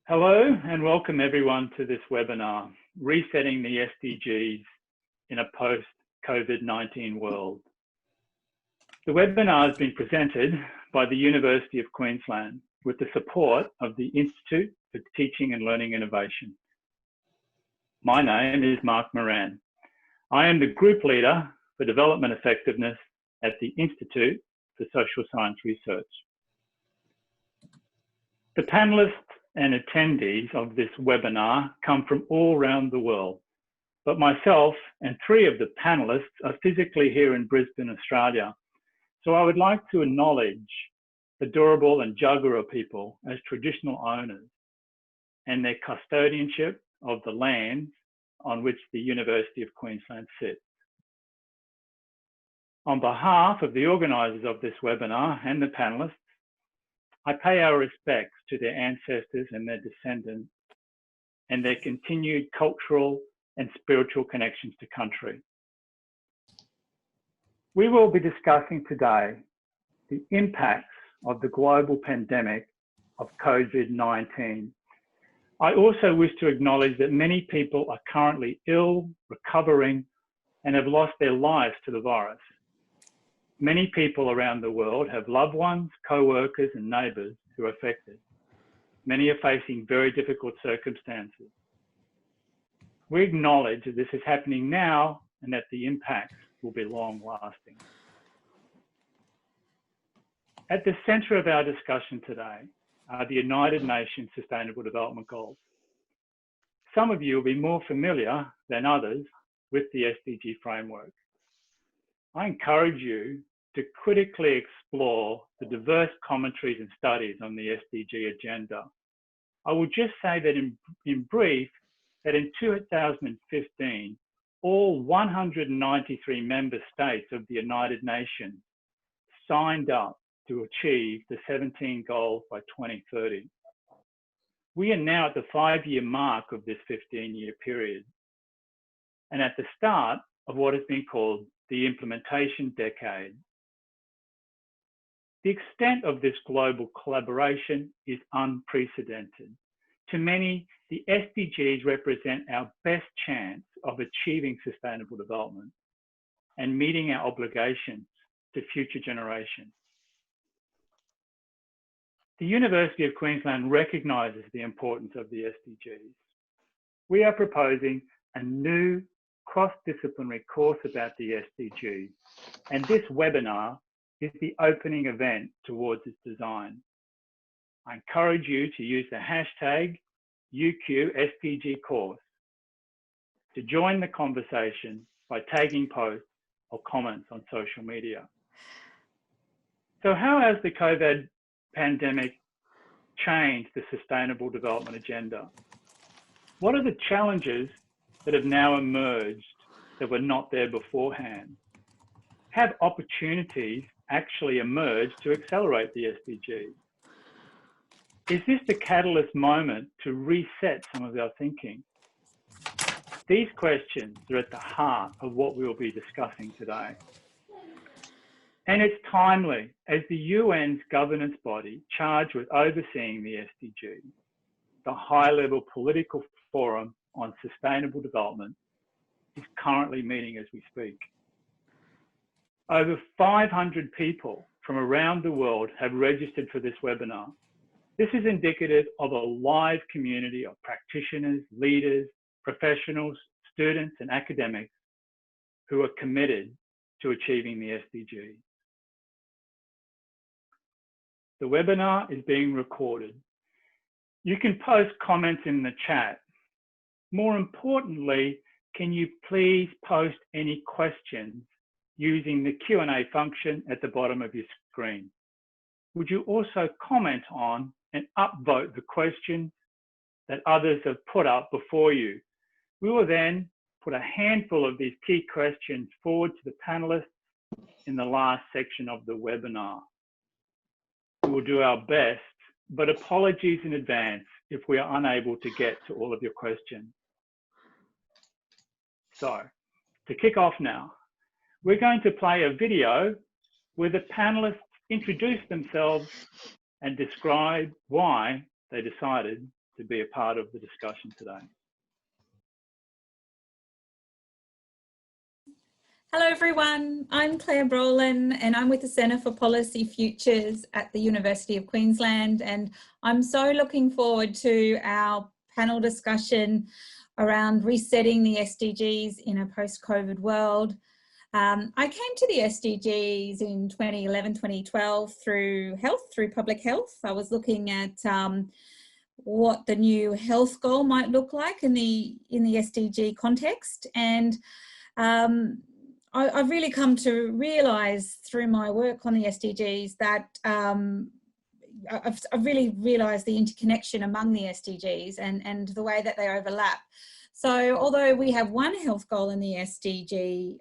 Hello and welcome everyone to this webinar, Resetting the SDGs in a post-COVID-19 world. The webinar has been presented by the University of Queensland with the support of the Institute for Teaching and Learning Innovation. My name is Mark Moran. I am the Group Leader for Development Effectiveness at the Institute for Social Science Research. The panellists and attendees of this webinar come from all around the world, but myself and three of the panellists are physically here in Brisbane, Australia. So I would like to acknowledge the Turrbal and Jagera people as traditional owners and their custodianship of the lands on which the University of Queensland sits. On behalf of the organisers of this webinar and the panellists, I pay our respects to their ancestors and their descendants and their continued cultural and spiritual connections to country. We will be discussing today the impacts of the global pandemic of COVID-19. I also wish to acknowledge that many people are currently ill, recovering, and have lost their lives to the virus. Many people around the world have loved ones, co-workers and neighbours who are affected. Many are facing very difficult circumstances. We acknowledge that this is happening now and that the impacts will be long lasting. At the centre of our discussion today are the United Nations Sustainable Development Goals. Some of you will be more familiar than others with the SDG framework. I encourage you to critically explore the diverse commentaries and studies on the SDG agenda. I will just say that in brief, that in 2015, all 193 member states of the United Nations signed up to achieve the 17 goals by 2030. We are now at the 5-year mark of this 15-year period and at the start of what has been called the implementation decade. The extent of this global collaboration is unprecedented. To many, the SDGs represent our best chance of achieving sustainable development and meeting our obligations to future generations. The University of Queensland recognises the importance of the SDGs. We are proposing a new cross-disciplinary course about the SDGs, and this webinar is the opening event towards its design. I encourage you to use the hashtag UQSDGcourse to join the conversation by tagging posts or comments on social media. So how has the COVID pandemic changed the Sustainable Development Agenda? What are the challenges that have now emerged that were not there beforehand? Have opportunities actually emerged to accelerate the SDGs? Is this the catalyst moment to reset some of our thinking? These questions are at the heart of what we will be discussing today. And it's timely, as the UN's governance body charged with overseeing the SDGs, the high-level political forum on sustainable development, is currently meeting as we speak. Over 500 people from around the world have registered for this webinar. This is indicative of a live community of practitioners, leaders, professionals, students, and academics who are committed to achieving the SDGs. The webinar is being recorded. You can post comments in the chat. More importantly, can you please post any questions using the Q&A function at the bottom of your screen? Would you also comment on and upvote the questions that others have put up before you? We will then put a handful of these key questions forward to the panelists in the last section of the webinar. We will do our best, but apologies in advance if we are unable to get to all of your questions. So, to kick off now, we're going to play a video where the panelists introduce themselves and describe why they decided to be a part of the discussion today. Hello everyone, I'm Claire Brolan and I'm with the Centre for Policy Futures at the University of Queensland, and I'm so looking forward to our panel discussion around resetting the SDGs in a post-COVID world. I came to the SDGs in 2011, 2012 through public health. I was looking at what the new health goal might look like in the SDG context, and I've really come to realise through my work on the SDGs that I've really realised the interconnection among the SDGs and the way that they overlap. So although we have one health goal in the SDG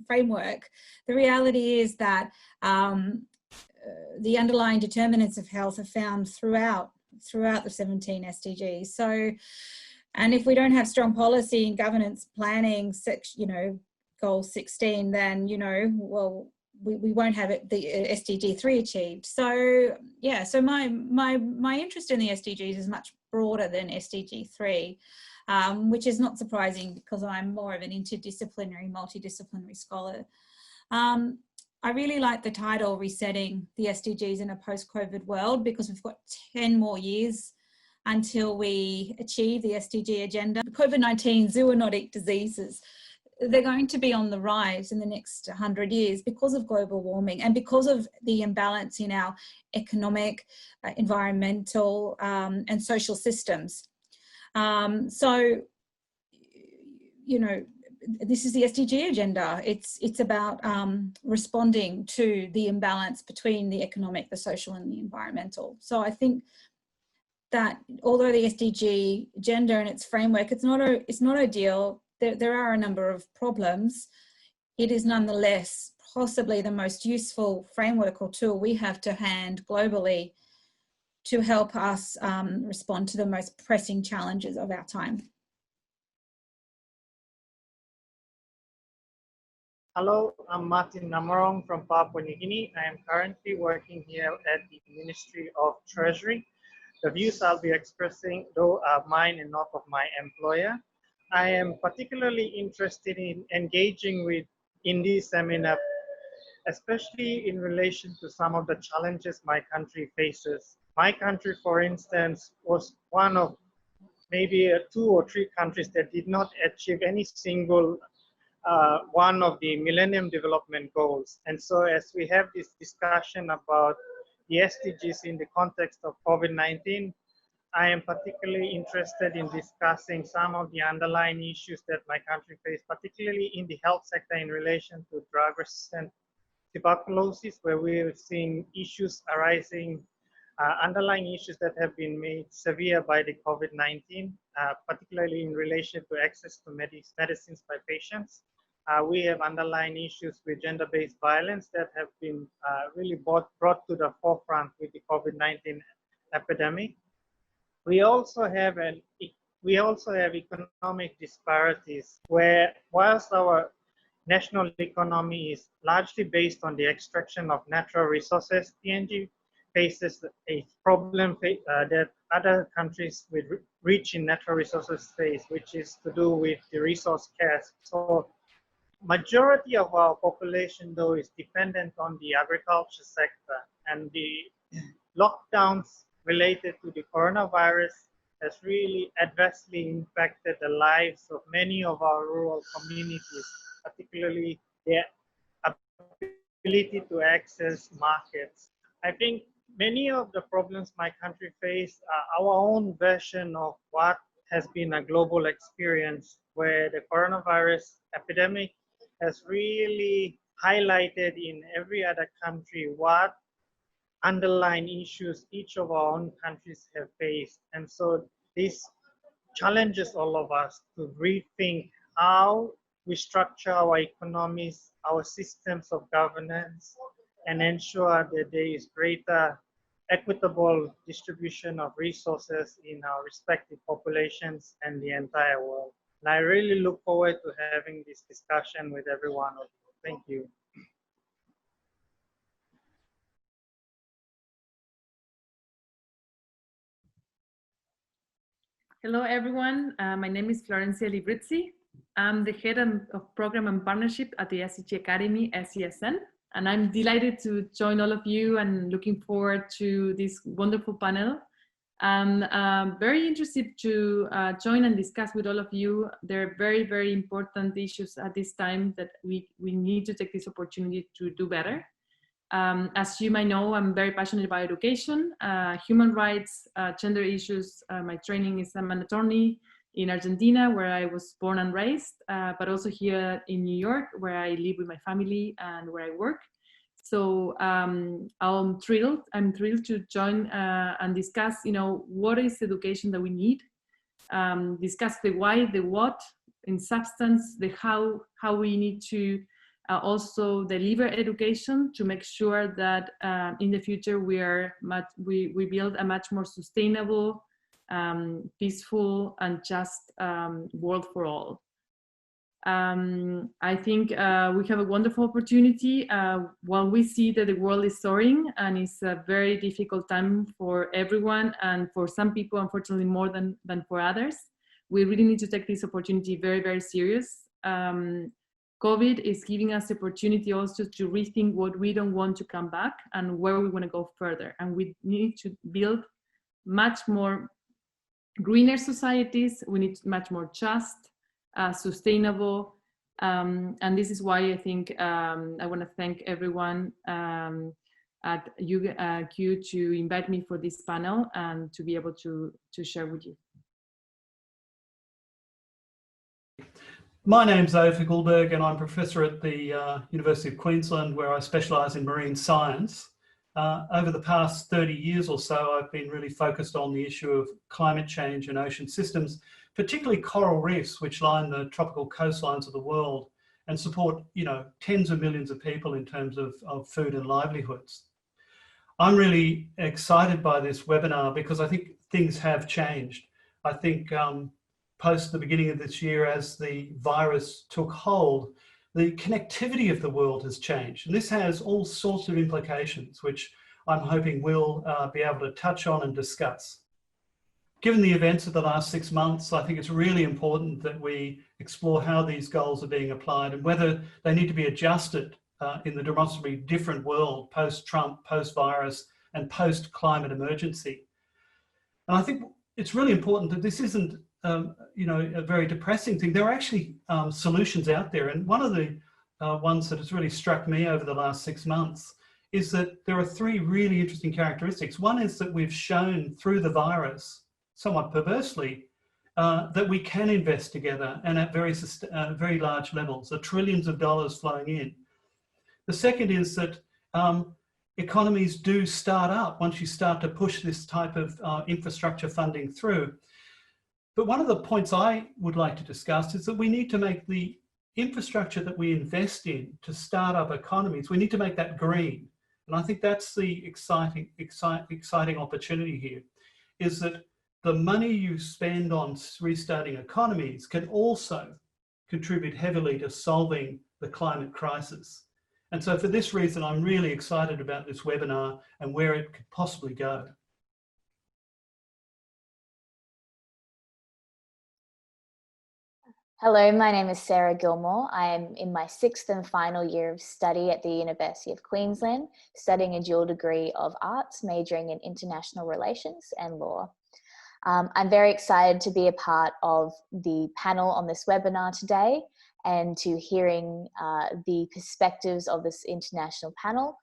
framework, the reality is that the underlying determinants of health are found throughout the 17 SDGs. So, and if we don't have strong policy and governance planning, goal 16, then, well, we won't have it, the SDG 3 achieved. So yeah, so my interest in the SDGs is much broader than SDG 3, which is not surprising because I'm more of an interdisciplinary, multidisciplinary scholar. I really like the title, Resetting the SDGs in a Post-COVID World, because we've got 10 more years until we achieve the SDG agenda. COVID-19 zoonotic diseases, they're going to be on the rise in the next 100 years because of global warming and because of the imbalance in our economic, environmental and social systems. So, this is the SDG agenda. It's about responding to the imbalance between the economic, the social and the environmental. So I think that although the SDG agenda and its framework, it's not ideal, there are a number of problems, it is nonetheless possibly the most useful framework or tool we have to hand globally to help us respond to the most pressing challenges of our time. Hello, I'm Martyn Namorong from Papua New Guinea. I am currently working here at the Ministry of Treasury. The views I'll be expressing, though, are mine and not of my employer. I am particularly interested in engaging in this seminar, especially in relation to some of the challenges my country faces. My country, for instance, was one of maybe 2 or 3 countries that did not achieve any single one of the Millennium Development Goals. And so as we have this discussion about the SDGs in the context of COVID-19, I am particularly interested in discussing some of the underlying issues that my country faced, particularly in the health sector in relation to drug-resistant tuberculosis, where we're seeing issues arising, underlying issues that have been made severe by the COVID-19, particularly in relation to access to medicines by patients. We have underlying issues with gender-based violence that have been really brought to the forefront with the COVID-19 epidemic. We also have economic disparities, where whilst our national economy is largely based on the extraction of natural resources, PNG faces a problem that other countries with rich in natural resources face, which is to do with the resource cares. So majority of our population, though, is dependent on the agriculture sector, and the lockdowns related to the coronavirus has really adversely impacted the lives of many of our rural communities, particularly their ability to access markets. I think many of the problems my country faced are our own version of what has been a global experience, where the coronavirus epidemic has really highlighted in every other country what underlying issues each of our own countries have faced. And so this challenges all of us to rethink how we structure our economies, our systems of governance, and ensure that there is greater equitable distribution of resources in our respective populations and the entire world. And I really look forward to having this discussion with every one of you. Thank you. Hello, everyone. My name is Florencia Librizzi. I'm the head of program and partnership at the SDG Academy, SESN, and I'm delighted to join all of you and looking forward to this wonderful panel. I'm very interested to join and discuss with all of you. There are very, very important issues at this time that we need to take this opportunity to do better. As you might know, I'm very passionate about education, human rights, gender issues. My training is I'm an attorney in Argentina, where I was born and raised, but also here in New York, where I live with my family and where I work. So I'm thrilled to join and discuss, what is education that we need, discuss the why, the what, in substance, the how we need to also deliver education to make sure that in the future we build a much more sustainable, peaceful and just world for all. I think we have a wonderful opportunity while we see that the world is soaring and it's a very difficult time for everyone, and for some people unfortunately more than for others. We really need to take this opportunity very, very serious. COVID is giving us the opportunity also to rethink what we don't want to come back and where we want to go further. And we need to build much more greener societies. We need much more just, sustainable. And this is why I think I want to thank everyone at UQ to invite me for this panel and to be able to share with you. My name's Ove Hoegh-Guldberg and I'm professor at the University of Queensland, where I specialise in marine science. Over the past 30 years or so, I've been really focused on the issue of climate change and ocean systems, particularly coral reefs, which line the tropical coastlines of the world and support, tens of millions of people in terms of food and livelihoods. I'm really excited by this webinar because I think things have changed. I think post the beginning of this year, as the virus took hold, the connectivity of the world has changed. And this has all sorts of implications, which I'm hoping we'll be able to touch on and discuss. Given the events of the last 6 months, I think it's really important that we explore how these goals are being applied and whether they need to be adjusted in the demonstrably different world, post-Trump, post-virus, and post-climate emergency. And I think it's really important that this isn't a very depressing thing. There are actually solutions out there. And one of the ones that has really struck me over the last 6 months is that there are 3 really interesting characteristics. One is that we've shown through the virus, somewhat perversely, that we can invest together and at very large levels, the trillions of dollars flowing in. The second is that economies do start up once you start to push this type of infrastructure funding through. But one of the points I would like to discuss is that we need to make the infrastructure that we invest in to start up economies, we need to make that green. And I think that's the exciting opportunity here, is that the money you spend on restarting economies can also contribute heavily to solving the climate crisis. And so for this reason, I'm really excited about this webinar and where it could possibly go. Hello, my name is Sarah Gilmour. I am in my 6th and final year of study at the University of Queensland, studying a dual degree of arts, majoring in international relations and law. I'm very excited to be a part of the panel on this webinar today and to hearing the perspectives of this international panel.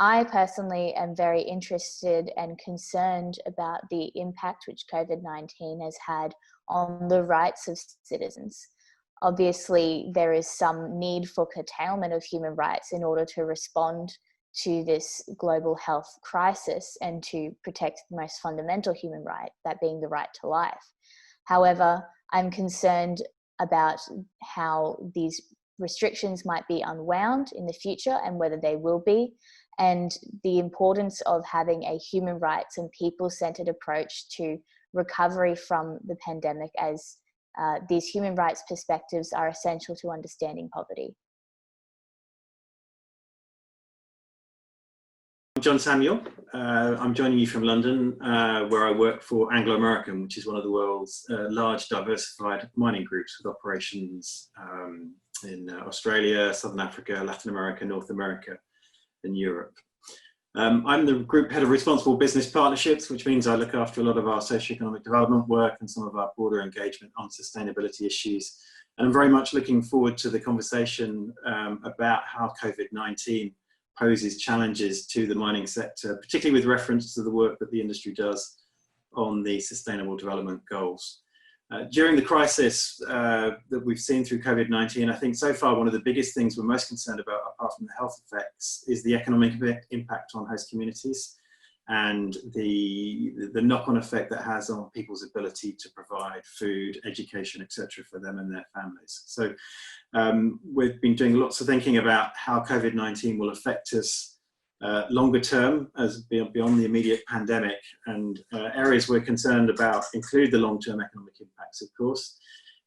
I personally am very interested and concerned about the impact which COVID-19 has had on the rights of citizens. Obviously, there is some need for curtailment of human rights in order to respond to this global health crisis and to protect the most fundamental human right, that being the right to life. However, I'm concerned about how these restrictions might be unwound in the future and whether they will be, and the importance of having a human rights and people-centered approach to recovery from the pandemic, as these human rights perspectives are essential to understanding poverty. I'm Jon Samuel. I'm joining you from London, where I work for Anglo American, which is one of the world's large diversified mining groups with operations in Australia, Southern Africa, Latin America, North America, and Europe. I'm the group head of responsible business partnerships, which means I look after a lot of our socioeconomic development work and some of our broader engagement on sustainability issues. And I'm very much looking forward to the conversation about how COVID-19 poses challenges to the mining sector, particularly with reference to the work that the industry does on the Sustainable Development Goals. During the crisis that we've seen through COVID-19, I think so far one of the biggest things we're most concerned about, apart from the health effects, is the economic impact on host communities and the knock-on effect that has on people's ability to provide food, education, etc. for them and their families. So we've been doing lots of thinking about how COVID-19 will affect us longer term, as beyond the immediate pandemic, and areas we're concerned about include the long-term economic impacts, of course,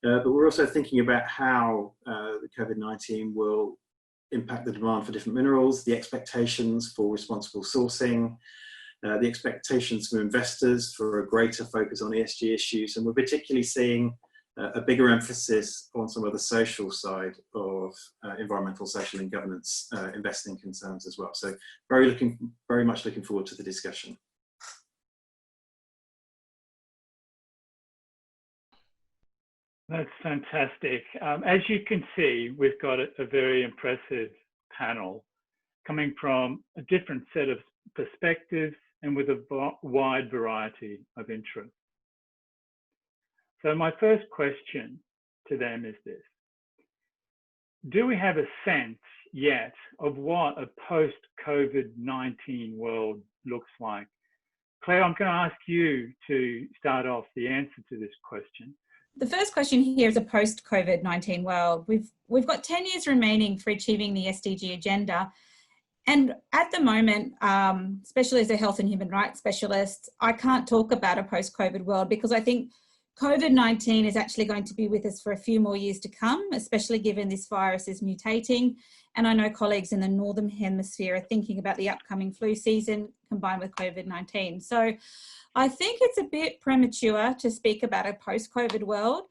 but we're also thinking about how the COVID-19 will impact the demand for different minerals, the expectations for responsible sourcing, the expectations from investors for a greater focus on ESG issues, and we're particularly seeing a bigger emphasis on some of the social side of environmental, social and governance investing concerns as well. So very much looking forward to the discussion. That's fantastic. As you can see, we've got a very impressive panel coming from a different set of perspectives and with a wide variety of interests. So my first question to them is this: do we have a sense yet of what a post-COVID-19 world looks like? Claire, I'm going to ask you to start off the answer to this question. The first question here is a post-COVID-19 world. We've got 10 years remaining for achieving the SDG agenda. And at the moment, especially as a health and human rights specialist, I can't talk about a post-COVID world because I think COVID-19 is actually going to be with us for a few more years to come, especially given this virus is mutating. And I know colleagues in the Northern Hemisphere are thinking about the upcoming flu season combined with COVID-19. So I think it's a bit premature to speak about a post-COVID world.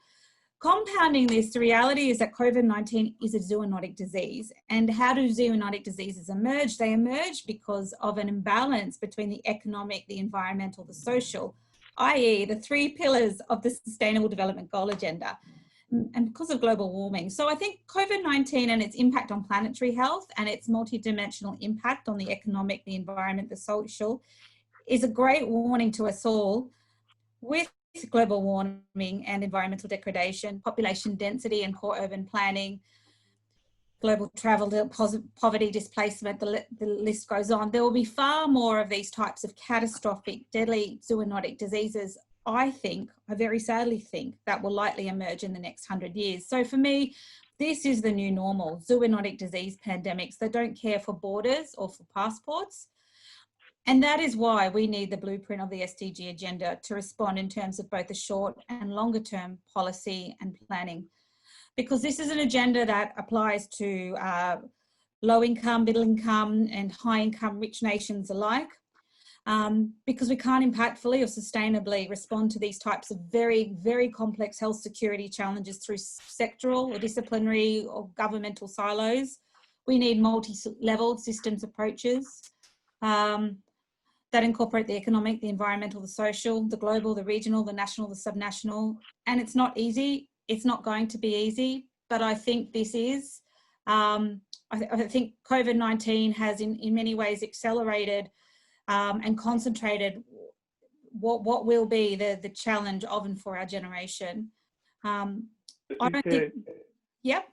Compounding this, the reality is that COVID-19 is a zoonotic disease. And how do zoonotic diseases emerge? They emerge because of an imbalance between the economic, the environmental, the social, i.e. the 3 pillars of the Sustainable Development Goal agenda, and because of global warming. So I think COVID-19 and its impact on planetary health and its multidimensional impact on the economic, the environment, the social, is a great warning to us all with global warming and environmental degradation, population density and poor urban planning, global travel, poverty, displacement, the list goes on. There will be far more of these types of catastrophic, deadly zoonotic diseases, I very sadly think, that will likely emerge in the next 100 years. So for me, this is the new normal, zoonotic disease pandemics that don't care for borders or for passports. And that is why we need the blueprint of the SDG agenda to respond in terms of both the short and longer term policy and planning. Because this is an agenda that applies to low income, middle income and high income rich nations alike. Because we can't impactfully or sustainably respond to these types of very, very complex health security challenges through sectoral or disciplinary or governmental silos. We need multi-level systems approaches that incorporate the economic, the environmental, the social, the global, the regional, the national, the subnational. And it's not easy. It's not going to be easy, but I think this is. I think COVID-19 has in many ways accelerated and concentrated what will be the challenge of and for our generation. I don't think, yep.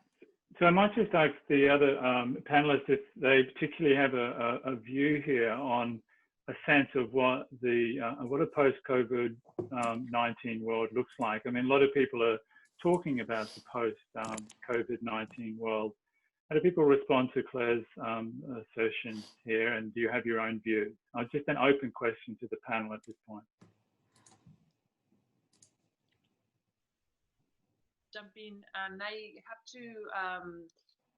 So I might just ask the other panelists if they particularly have a view here on a sense of what a post-COVID-19 world looks like. I mean, a lot of people are talking about the post-COVID-19 world. How do people respond to Claire's assertion here, and do you have your own view? Just an open question to the panel at this point. Jump in, and I have to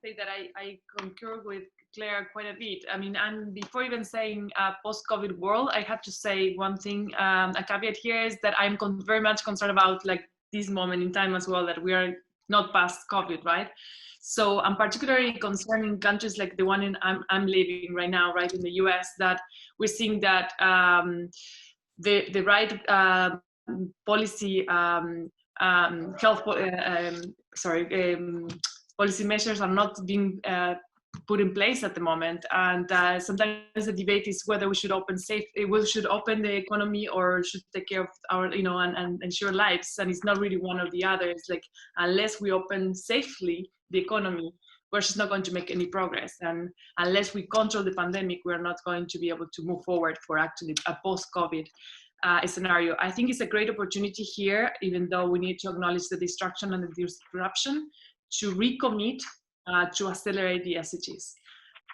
say that I concur with Claire quite a bit. I mean, and before even saying post-COVID world, I have to say one thing, a caveat here is that I'm very much concerned about like this moment in time as well, that we are not past COVID, right? So I'm particularly concerned in countries like the one I'm living right now, right, in the US, that we're seeing that the right policy, health, policy measures are not being put in place at the moment, and sometimes the debate is whether we should open the economy or should take care of our, and ensure lives, and it's not really one or the other. It's like, unless we open safely the economy, we're just not going to make any progress, and unless we control the pandemic, we're not going to be able to move forward for actually a post-COVID scenario. I think it's a great opportunity here, even though we need to acknowledge the destruction and the disruption, to recommit to accelerate the SDGs.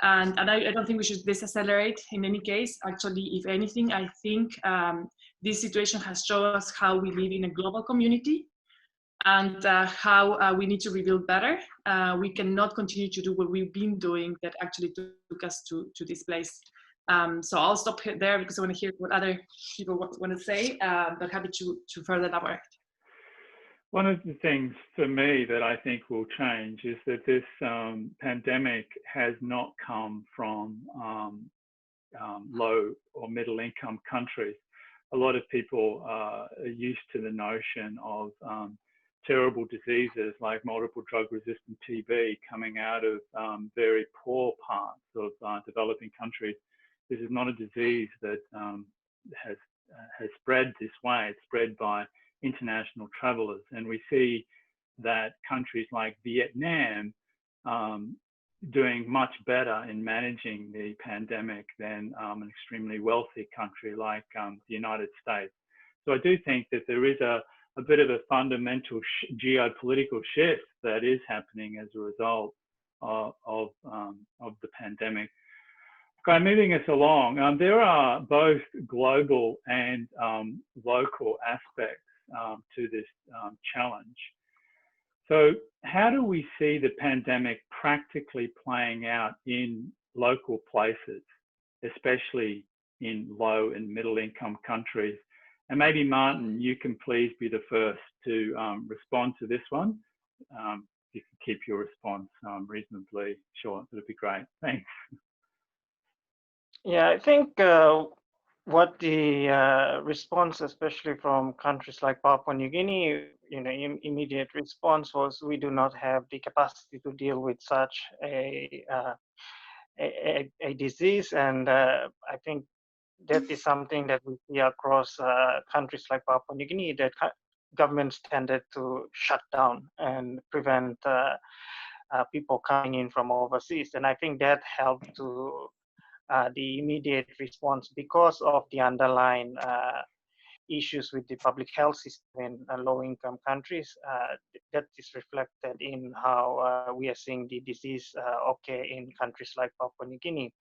And I don't think we should decelerate in any case. Actually, if anything, I think this situation has shown us how we live in a global community, and how we need to rebuild better. We cannot continue to do what we've been doing that actually took us to this place. So I'll stop there because I want to hear what other people want to say, but happy to further elaborate. One of the things for me that I think will change is that this pandemic has not come from low or middle income countries. A lot of people are used to the notion of terrible diseases like multiple drug resistant TB coming out of very poor parts of developing countries. This is not a disease that has spread this way. It's spread by international travelers, and we see that countries like Vietnam doing much better in managing the pandemic than an extremely wealthy country like the United States. So I do think that there is a bit of a fundamental geopolitical shift that is happening as a result of the pandemic. Okay, moving us along, there are both global and local aspects to this challenge. So how do we see the pandemic practically playing out in local places, especially in low and middle income countries? And maybe Martyn, you can please be the first to respond to this one. You can keep your response reasonably short, that'd be great. Thanks. Yeah, I think what the response, especially from countries like Papua New Guinea, immediate response was, we do not have the capacity to deal with such a disease, and I think that is something that we see across countries like Papua New Guinea, that governments tended to shut down and prevent people coming in from overseas, and I think that helped to the immediate response because of the underlying issues with the public health system in low-income countries. That is reflected in how we are seeing the disease occur in countries like Papua New Guinea.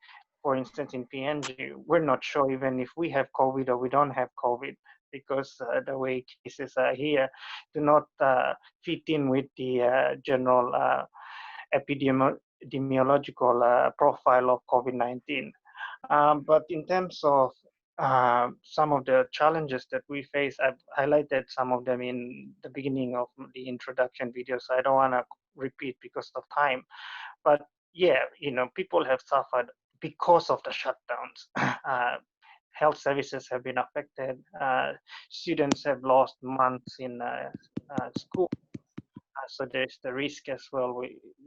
For instance, in PNG, we're not sure even if we have COVID or we don't have COVID, because the way cases are here do not fit in with the general epidemiological profile of COVID-19. But in terms of some of the challenges that we face, I've highlighted some of them in the beginning of the introduction video, so I don't want to repeat because of time. But yeah, people have suffered because of the shutdowns. Health services have been affected. Students have lost months in school. So there's the risk as well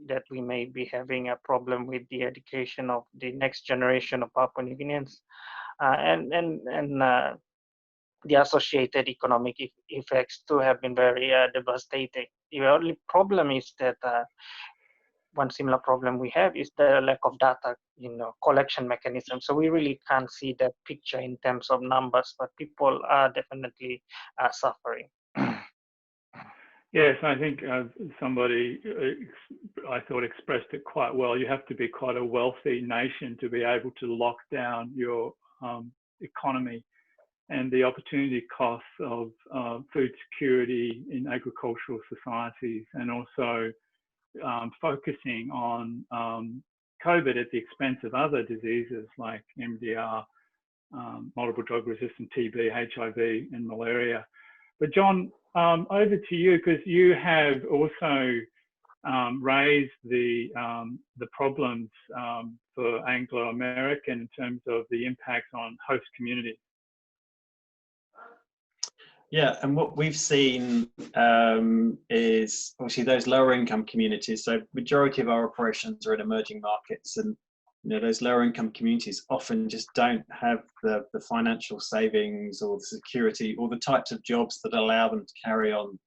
that we may be having a problem with the education of the next generation of Papua New Guineans, and the associated economic effects too have been very devastating. The only problem is that one similar problem we have is the lack of data, collection mechanism. So we really can't see that picture in terms of numbers, but people are definitely suffering. Yes, I think somebody, I thought, expressed it quite well. You have to be quite a wealthy nation to be able to lock down your economy, and the opportunity costs of food security in agricultural societies, and also focusing on COVID at the expense of other diseases like MDR, multiple drug resistant TB, HIV, and malaria. But Jon, over to you, because you have also raised the problems for Anglo American in terms of the impacts on host communities. Yeah, and what we've seen is obviously those lower income communities. So majority of our operations are in emerging markets, and those lower income communities often just don't have the financial savings or the security or the types of jobs that allow them to carry on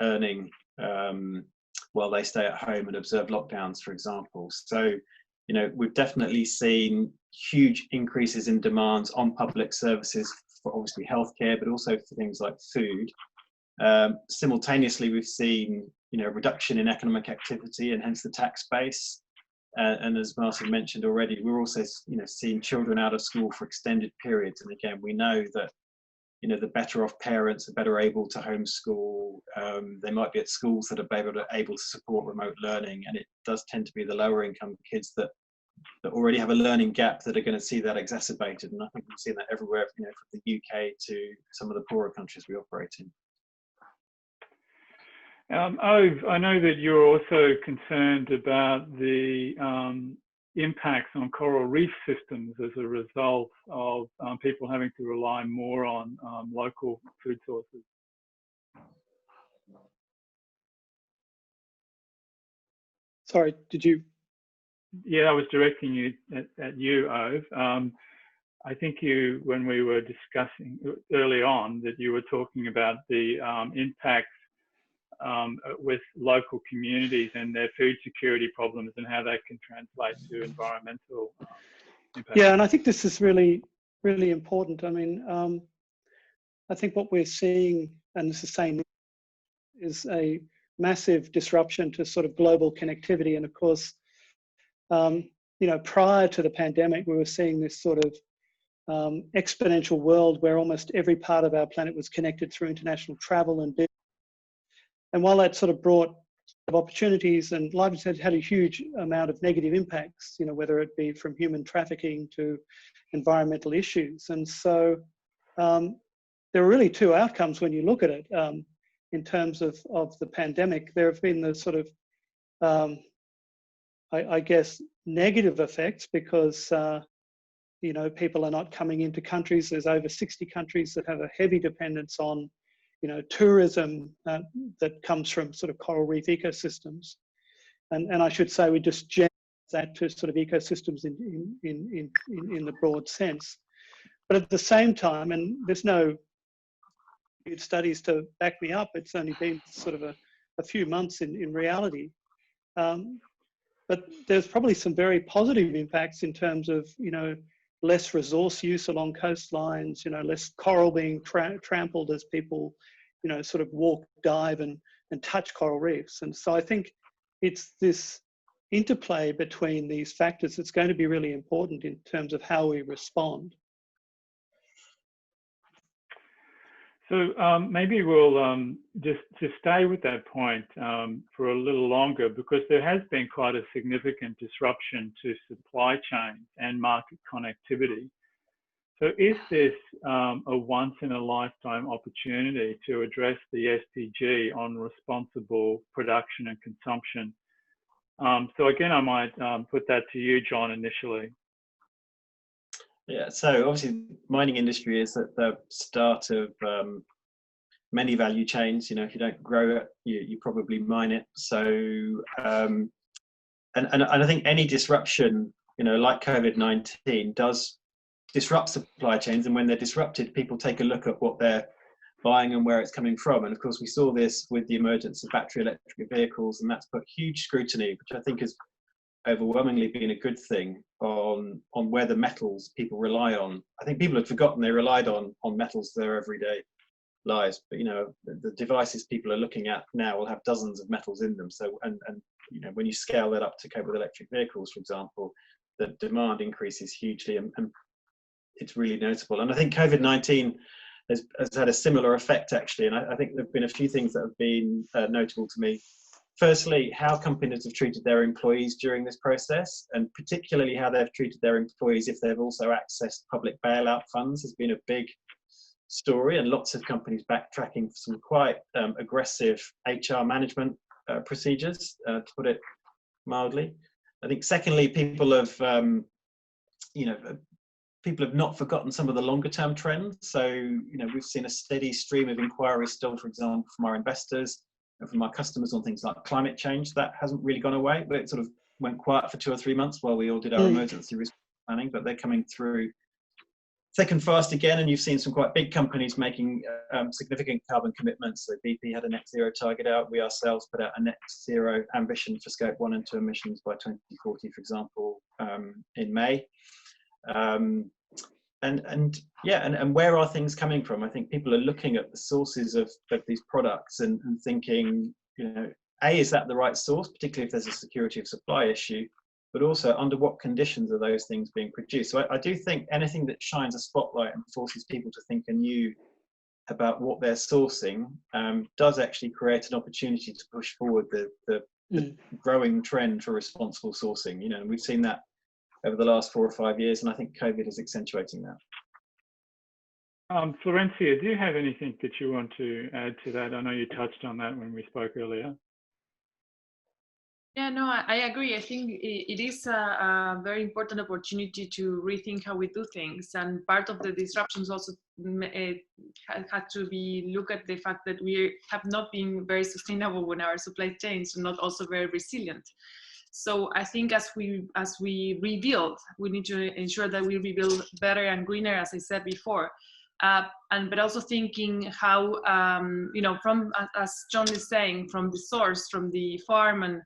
earning while they stay at home and observe lockdowns, for example. So, we've definitely seen huge increases in demands on public services for obviously healthcare, but also for things like food. Simultaneously, we've seen, a reduction in economic activity and hence the tax base. And as Martyn mentioned already, we're also, seeing children out of school for extended periods. And again, we know that, the better off parents are better able to homeschool. They might be at schools that are able to support remote learning. And it does tend to be the lower income kids that already have a learning gap that are going to see that exacerbated. And I think we've seen that everywhere, from the UK to some of the poorer countries we operate in. Ove, I know that you're also concerned about the impacts on coral reef systems as a result of people having to rely more on local food sources. Sorry, did you? Yeah, I was directing you at you, Ove. I think when we were discussing early on, that you were talking about the impacts with local communities and their food security problems and how that can translate to environmental impacts. Yeah, and I think this is really, really important. I mean, I think what we're seeing, and this is saying, is a massive disruption to sort of global connectivity. And of course, prior to the pandemic, we were seeing this sort of exponential world where almost every part of our planet was connected through international travel and business. And while that sort of brought opportunities, and like I said, had a huge amount of negative impacts, whether it be from human trafficking to environmental issues. And so there are really two outcomes when you look at it. In terms of the pandemic, there have been the sort of, I guess, negative effects because, people are not coming into countries. There's over 60 countries that have a heavy dependence on tourism that comes from sort of coral reef ecosystems, and I should say we just generalize that to sort of ecosystems in the broad sense. But at the same time, and there's no good studies to back me up, it's only been sort of a few months in reality, but there's probably some very positive impacts in terms of less resource use along coastlines, less coral being trampled as people, sort of walk, dive and touch coral reefs. And so I think it's this interplay between these factors that's going to be really important in terms of how we respond. So maybe we'll just stay with that point for a little longer, because there has been quite a significant disruption to supply chains and market connectivity. So is this a once-in-a-lifetime opportunity to address the SDG on responsible production and consumption? So again, I might put that to you, Jon, initially. Yeah, so obviously mining industry is at the start of many value chains. If you don't grow it, you probably mine it. So, and I think any disruption, like COVID-19 does disrupt supply chains. And when they're disrupted, people take a look at what they're buying and where it's coming from. And of course, we saw this with the emergence of battery electric vehicles, and that's put huge scrutiny, which I think has overwhelmingly been a good thing on where the metals people rely on. I think people had forgotten they relied on metals for their everyday lives, but the devices people are looking at now will have dozens of metals in them. So and when you scale that up to cope with electric vehicles, for example, the demand increases hugely, and it's really notable. And I think COVID-19 has had a similar effect actually, and I think there have been a few things that have been notable to me. firstly, how companies have treated their employees during this process, and particularly how they've treated their employees if they've also accessed public bailout funds has been a big story, and lots of companies backtracking some quite aggressive HR management procedures, to put it mildly. I think secondly, people have, people have not forgotten some of the longer term trends. So, we've seen a steady stream of inquiries still, for example, from our investors and from our customers on things like climate change. That hasn't really gone away, but it sort of went quiet for 2 or 3 months while we all did our emergency risk planning, but they're coming through thick and fast again. And you've seen some quite big companies making significant carbon commitments. So BP had a net zero target out. We ourselves put out a net zero ambition for scope 1 and 2 emissions by 2040, for example, in May. And where are things coming from? I think people are looking at the sources of these products and thinking, A, is that the right source, particularly if there's a security of supply issue, but also under what conditions are those things being produced? So I do think anything that shines a spotlight and forces people to think anew about what they're sourcing does actually create an opportunity to push forward the growing trend for responsible sourcing. And we've seen that over the last 4 or 5 years, and I think COVID is accentuating that. Florencia, do you have anything that you want to add to that? I know you touched on that when we spoke earlier. Yeah, no, I agree. I think it is a very important opportunity to rethink how we do things. And part of the disruptions also had to be look at the fact that we have not been very sustainable in our supply chains, and not also very resilient. So I think as we rebuild, we need to ensure that we rebuild better and greener, as I said before. But also thinking how, from, as Jon is saying, from the source, from the farm and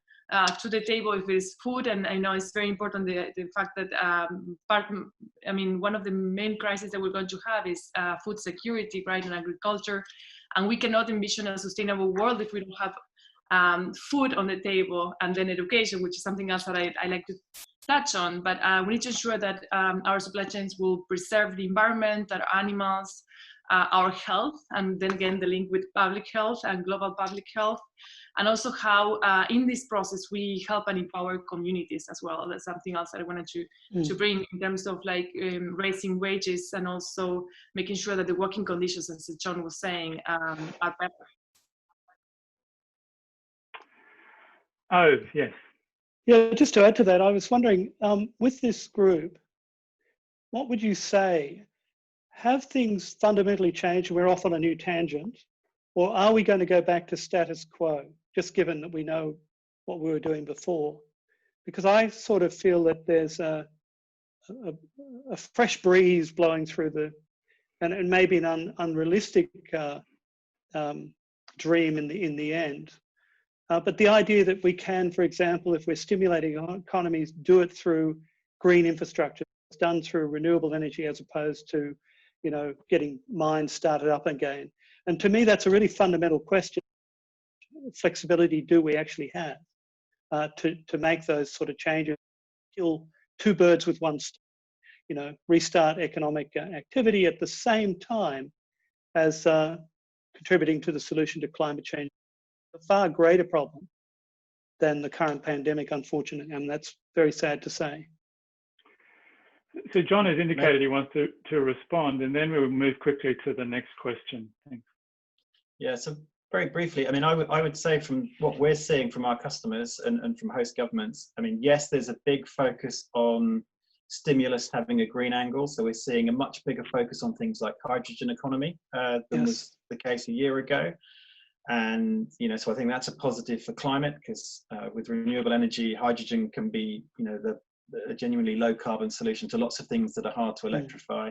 to the table, if it's food. And I know it's very important, the fact that one of the main crises that we're going to have is food security, right, in agriculture. And we cannot envision a sustainable world if we don't have food on the table, and then education, which is something else that I like to touch on. But we need to ensure that our supply chains will preserve the environment, our animals, our health, and then again the link with public health and global public health, and also how in this process we help and empower communities as well. That's something else that I wanted to bring in terms of raising wages, and also making sure that the working conditions, as Jon was saying, are better. Oh, yes. Yeah, just to add to that, I was wondering, with this group, what would you say? Have things fundamentally changed and we're off on a new tangent? Or are we going to go back to status quo, just given that we know what we were doing before? Because I sort of feel that there's a fresh breeze blowing through and maybe an unrealistic dream in the end. But the idea that we can, for example, if we're stimulating our economies, do it through green infrastructure, it's done through renewable energy as opposed to, getting mines started up again. And to me, that's a really fundamental question. Flexibility do we actually have to make those sort of changes, kill 2 birds with 1 stone, restart economic activity at the same time as contributing to the solution to climate change. A far greater problem than the current pandemic, unfortunately, and that's very sad to say. So Jon has indicated he wants to respond, and then we'll move quickly to the next question. Thanks. Yeah, so very briefly, I would say from what we're seeing from our customers and from host governments, yes, there's a big focus on stimulus having a green angle. So we're seeing a much bigger focus on things like hydrogen economy than was the case a year ago. And, so I think that's a positive for climate, because with renewable energy, hydrogen can be, a genuinely low carbon solution to lots of things that are hard to electrify.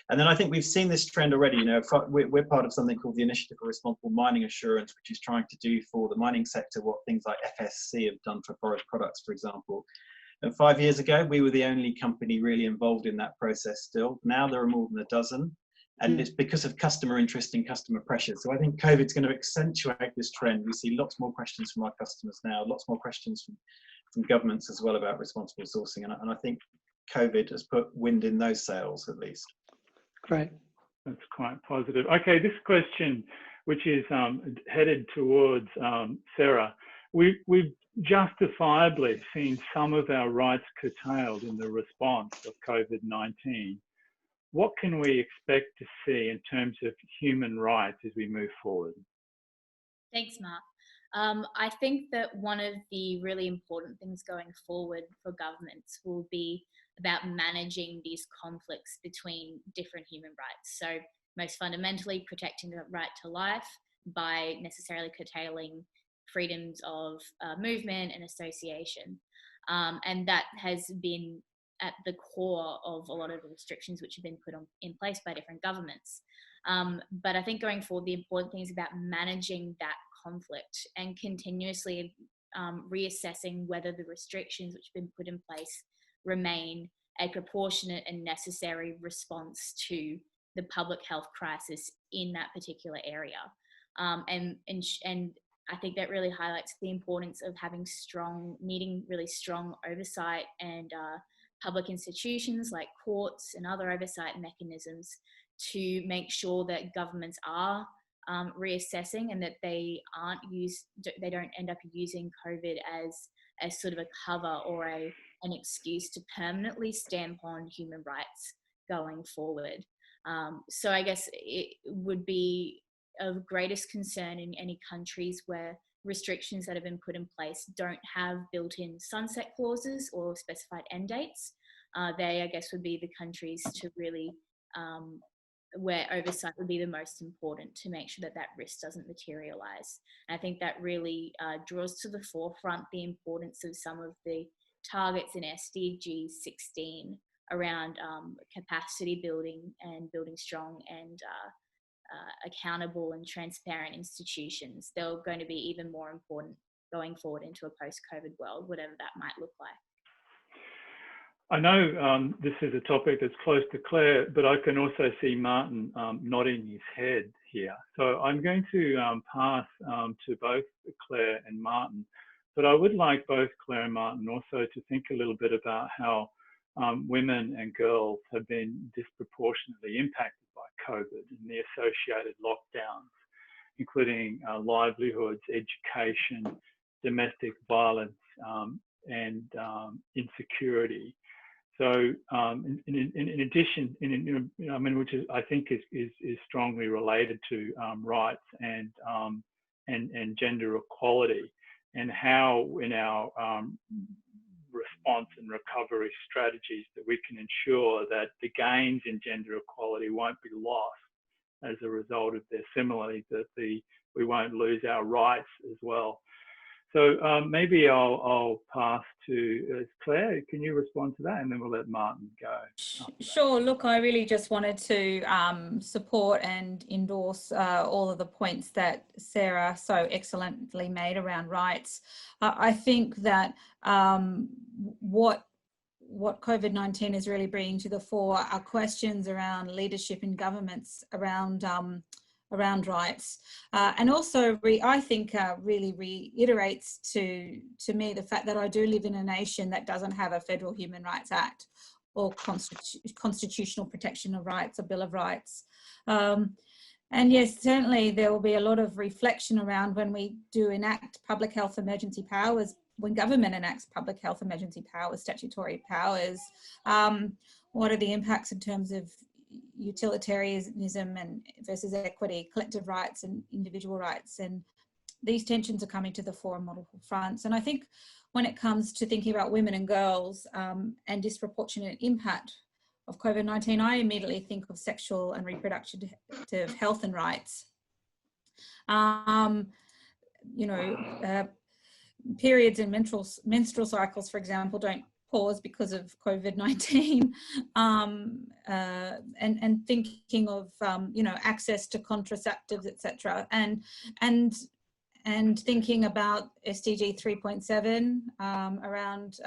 And then I think we've seen this trend already. We're part of something called the Initiative for Responsible Mining Assurance, which is trying to do for the mining sector what things like FSC have done for forest products, for example. And 5 years ago, we were the only company really involved in that process still. Now there are more than a dozen. And it's because of customer interest and customer pressure. So I think COVID's going to accentuate this trend. We see lots more questions from our customers now, lots more questions from governments as well about responsible sourcing. And I think COVID has put wind in those sails, at least. Great. That's quite positive. Okay, this question, which is headed towards Sarah. we've justifiably seen some of our rights curtailed in the response of COVID-19. What can we expect to see in terms of human rights as we move forward? Thanks, Mark. I think that one of the really important things going forward for governments will be about managing these conflicts between different human rights. So most fundamentally, protecting the right to life by necessarily curtailing freedoms of movement and association. And that has been at the core of a lot of the restrictions which have been put in place by different governments. But I think going forward, the important thing is about managing that conflict and continuously reassessing whether the restrictions which have been put in place remain a proportionate and necessary response to the public health crisis in that particular area. And I think that really highlights the importance of needing really strong oversight and public institutions like courts and other oversight mechanisms to make sure that governments are reassessing and that they don't end up using COVID as sort of a cover or an excuse to permanently stamp on human rights going forward. So I guess it would be of greatest concern in any countries where restrictions that have been put in place don't have built-in sunset clauses or specified end dates. They, I guess, would be the countries to really where oversight would be the most important to make sure that that risk doesn't materialize. And I think that really draws to the forefront the importance of some of the targets in SDG 16 around capacity building and building strong and accountable and transparent institutions. They're going to be even more important going forward into a post-COVID world, whatever that might look like. I know this is a topic that's close to Claire, but I can also see Martyn nodding his head here. So I'm going to pass to both Claire and Martyn, but I would like both Claire and Martyn also to think a little bit about how women and girls have been disproportionately impacted by COVID and the associated lockdowns, including livelihoods, education, domestic violence, and insecurity. So, in addition, I mean, which is I think is strongly related to rights and gender equality, and how in our response and recovery strategies that we can ensure that the gains in gender equality won't be lost as a result of this. Similarly, that we won't lose our rights as well. So maybe I'll pass to Claire. Can you respond to that? And then we'll let Martyn go. Sure. Look, I really just wanted to support and endorse all of the points that Sarah so excellently made around rights. I think that what COVID-19 is really bringing to the fore are questions around leadership in governments around rights, and also I think really reiterates to me the fact that I do live in a nation that doesn't have a Federal Human Rights Act or constitutional protection of rights, a Bill of Rights. And yes, certainly there will be a lot of reflection around when we do enact public health emergency powers, when government enacts public health emergency powers, statutory powers, what are the impacts in terms of utilitarianism and versus equity, collective rights and individual rights, and these tensions are coming to the fore on multiple fronts. And I think when it comes to thinking about women and girls and disproportionate impact of COVID-19, I immediately think of sexual and reproductive health and rights. Periods and menstrual cycles, for example, don't pause because of COVID-19, and thinking of access to contraceptives, etc., and thinking about SDG 3.7 around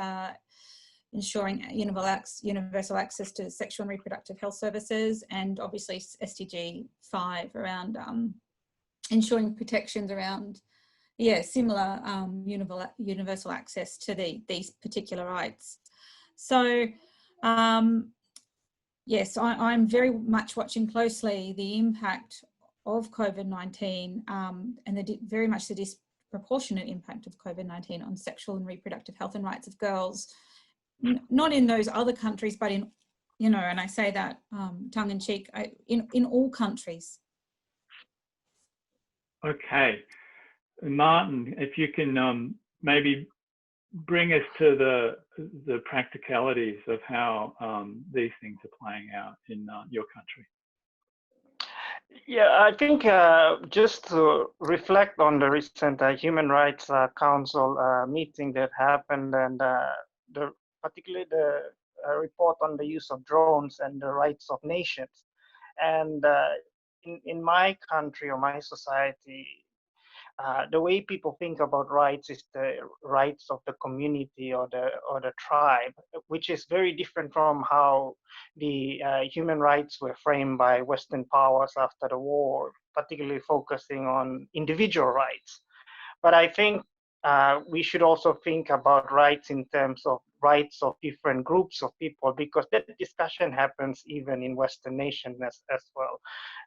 ensuring universal access to sexual and reproductive health services, and obviously SDG 5 around ensuring protections around similar universal access to these particular rights. So yes, I'm very much watching closely the impact of COVID-19 and very much the disproportionate impact of COVID-19 on sexual and reproductive health and rights of girls, not in those other countries, but in, you know, and I say that tongue in cheek, in all countries. Okay, Martyn, if you can maybe bring us to the practicalities of how these things are playing out in your country. Yeah, I think just to reflect on the recent Human Rights Council meeting that happened, and particularly the report on the use of drones and the rights of nations. And in my country or my society, the way people think about rights is the rights of the community or the tribe, which is very different from how the human rights were framed by Western powers after the war, particularly focusing on individual rights. But I think we should also think about rights in terms of rights of different groups of people, because that discussion happens even in Western nations as well.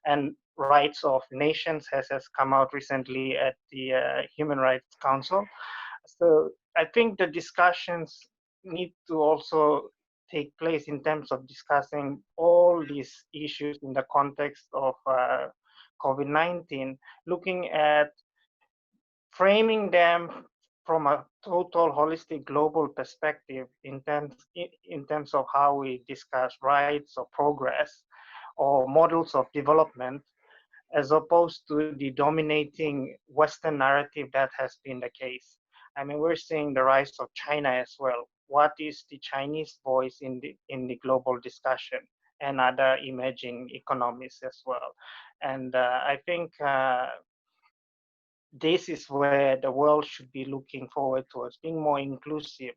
And rights of nations has come out recently at the Human Rights Council. So I think the discussions need to also take place in terms of discussing all these issues in the context of COVID-19, looking at framing them from a total holistic global perspective in terms of how we discuss rights or progress or models of development, as opposed to the dominating Western narrative that has been the case. I mean, we're seeing the rise of China as well. What is the Chinese voice in the global discussion, and other emerging economies as well? And I think this is where the world should be looking forward towards being more inclusive.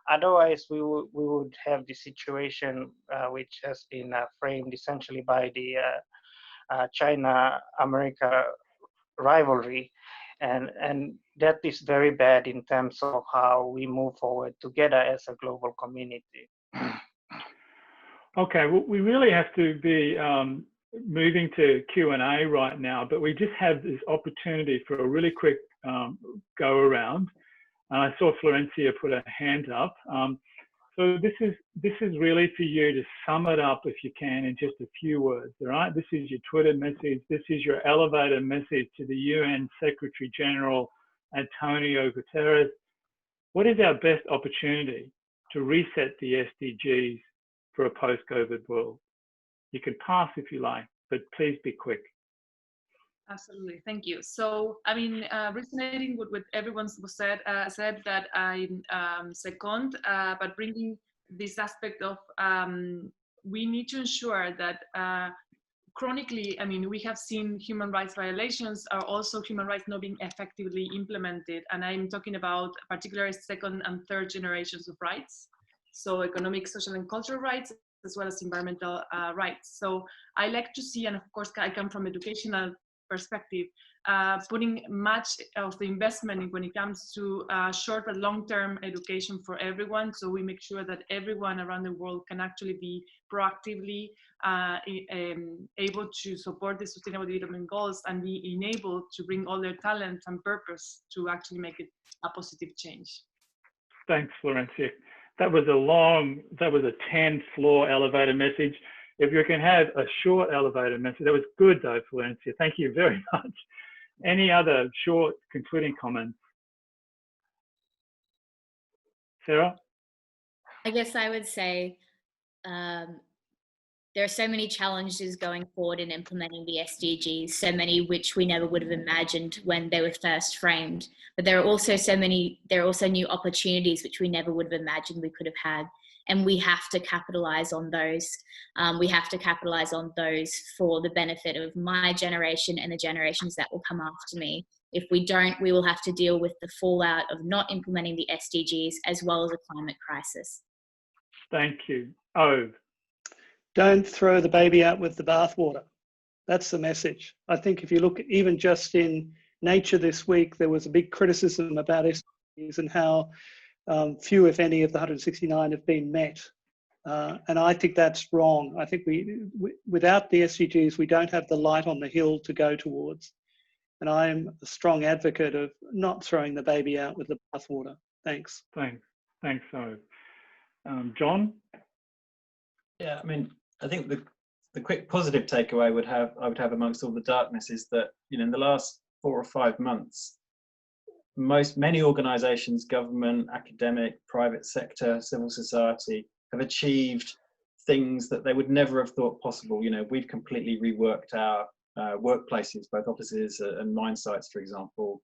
Otherwise, we would have the situation which has been framed essentially by the China-America rivalry, and that is very bad in terms of how we move forward together as a global community. Okay, well, we really have to be moving to Q&A right now, but we just have this opportunity for a really quick go around. I saw Florencia put her hand up. So this is really for you to sum it up, if you can, in just a few words, all right? This is your Twitter message. This is your elevator message to the UN Secretary General, Antonio Guterres. What is our best opportunity to reset the SDGs for a post-COVID world? You can pass if you like, but please be quick. Absolutely, thank you. So, I mean, resonating with what everyone said that I second, but bringing this aspect of we need to ensure that chronically, I mean, we have seen human rights violations are also human rights not being effectively implemented. And I'm talking about particularly second and third generations of rights. So economic, social, and cultural rights, as well as environmental rights. So I like to see, and of course I come from educational perspective, putting much of the investment when it comes to short and long-term education for everyone. So we make sure that everyone around the world can actually be proactively able to support the Sustainable Development Goals and be enabled to bring all their talents and purpose to actually make it a positive change. Thanks, Florencia. That was a 10-floor elevator message. If you can have a short elevator message, that was good though, Florencia. Thank you very much. Any other short concluding comments? Sarah? I guess I would say there are so many challenges going forward in implementing the SDGs, so many which we never would have imagined when they were first framed. But there are also new opportunities which we never would have imagined we could have had. And we have to capitalize on those. We have to capitalize on those for the benefit of my generation and the generations that will come after me. If we don't, we will have to deal with the fallout of not implementing the SDGs as well as a climate crisis. Thank you. Ove. Don't throw the baby out with the bathwater. That's the message. I think if you look even just in Nature this week, there was a big criticism about SDGs and how few, if any, of the 169 have been met. And I think that's wrong. I think without the SDGs, we don't have the light on the hill to go towards. And I'm a strong advocate of not throwing the baby out with the bathwater. Thanks. Thanks, Ove. Jon? Yeah, I mean, I think the quick positive takeaway I would have amongst all the darkness is that, you know, in the last 4 or 5 months, many organisations, government, academic, private sector, civil society, have achieved things that they would never have thought possible. You know, we've completely reworked our workplaces, both offices and mine sites, for example.